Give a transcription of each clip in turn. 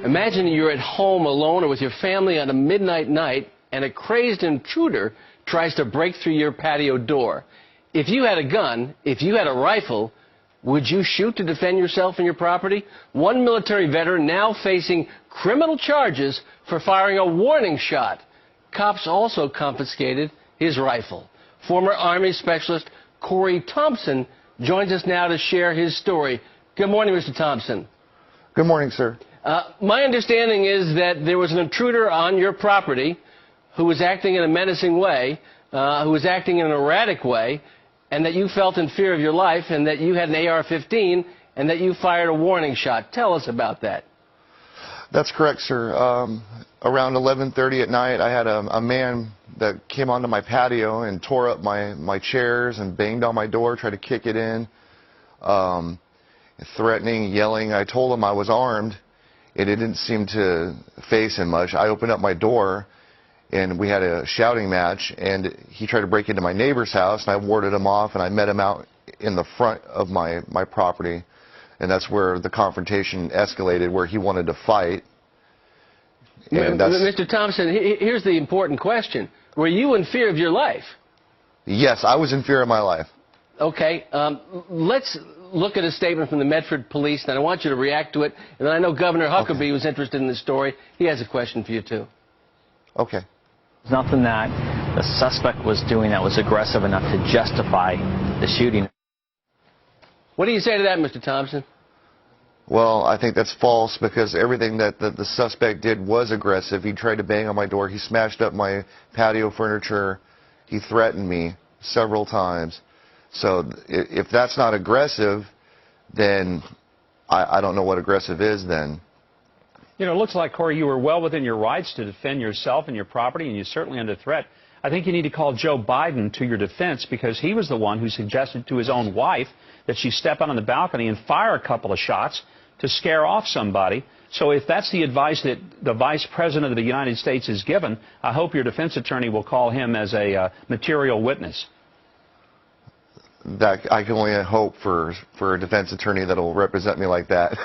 Imagine you're at home alone or with your family on a midnight night, and a crazed intruder tries to break through your patio door. If you had a gun, if you had a rifle, would you shoot to defend yourself and your property? One military veteran now facing criminal charges for firing a warning shot. Cops also confiscated his rifle. Former Army Specialist Corey Thompson joins us now to share his story. Good morning, Mr. Thompson. Good morning, sir. My understanding is that there was an intruder on your property who was acting in a menacing way, who was acting in an erratic way, and that you felt in fear of your life, and that you had an AR-15, and that you fired a warning shot. Tell us about that. That's correct, sir. Around 11:30 at night, I had a man that came onto my patio and tore up my chairs and banged on my door, tried to kick it in, threatening, yelling. I told him I was armed. It didn't seem to faze him much. I opened up my door, and we had a shouting match, and he tried to break into my neighbor's house, and I warded him off, and I met him out in the front of my property, and that's where the confrontation escalated, where he wanted to fight. And Mr. Thompson, here's the important question. Were you in fear of your life? Yes, I was in fear of my life. Okay, let's look at a statement from the Medford Police, and I want you to react to it. And I know Governor Huckabee was interested in this story. He has a question for you, too. Okay. There's nothing that the suspect was doing that was aggressive enough to justify the shooting. What do you say to that, Mr. Thompson? Well, I think that's false, because everything that the suspect did was aggressive. He tried to bang on my door. He smashed up my patio furniture. He threatened me several times. So if that's not aggressive, then I don't know what aggressive is then. You know, it looks like, Corey, you were well within your rights to defend yourself and your property, and you're certainly under threat. I think you need to call Joe Biden to your defense, because he was the one who suggested to his own wife that she step out on the balcony and fire a couple of shots to scare off somebody. So if that's the advice that the Vice President of the United States is given, I hope your defense attorney will call him as a material witness. That I can only hope for a defense attorney that will represent me like that.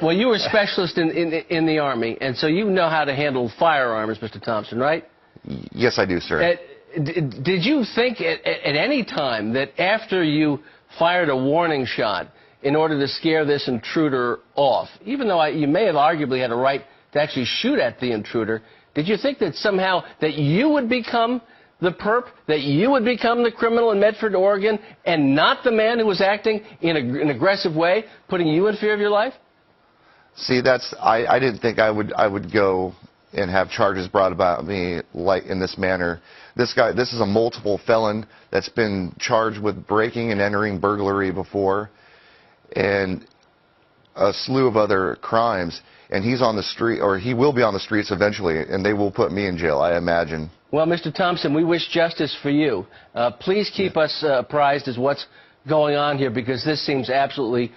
Well, you were a specialist in the Army, and so you know how to handle firearms, Mr. Thompson, right? Yes, I do, sir. Did you think at any time that after you fired a warning shot in order to scare this intruder off, even though you may have arguably had a right to actually shoot at the intruder, did you think that somehow that you would become the perp, that you would become the criminal in Medford, Oregon, and not the man who was acting in an aggressive way, putting you in fear of your life? See, I didn't think I would go and have charges brought about me like in this manner. This is a multiple felon that's been charged with breaking and entering burglary before, and a slew of other crimes. And he's on the street, or he will be on the streets eventually, and they will put me in jail, I imagine. Well, Mr. Thompson, we wish justice for you. Please keep us apprised as what's going on here, because this seems absolutely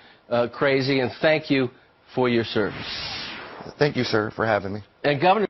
crazy, and thank you for your service. Thank you, sir, for having me. And Governor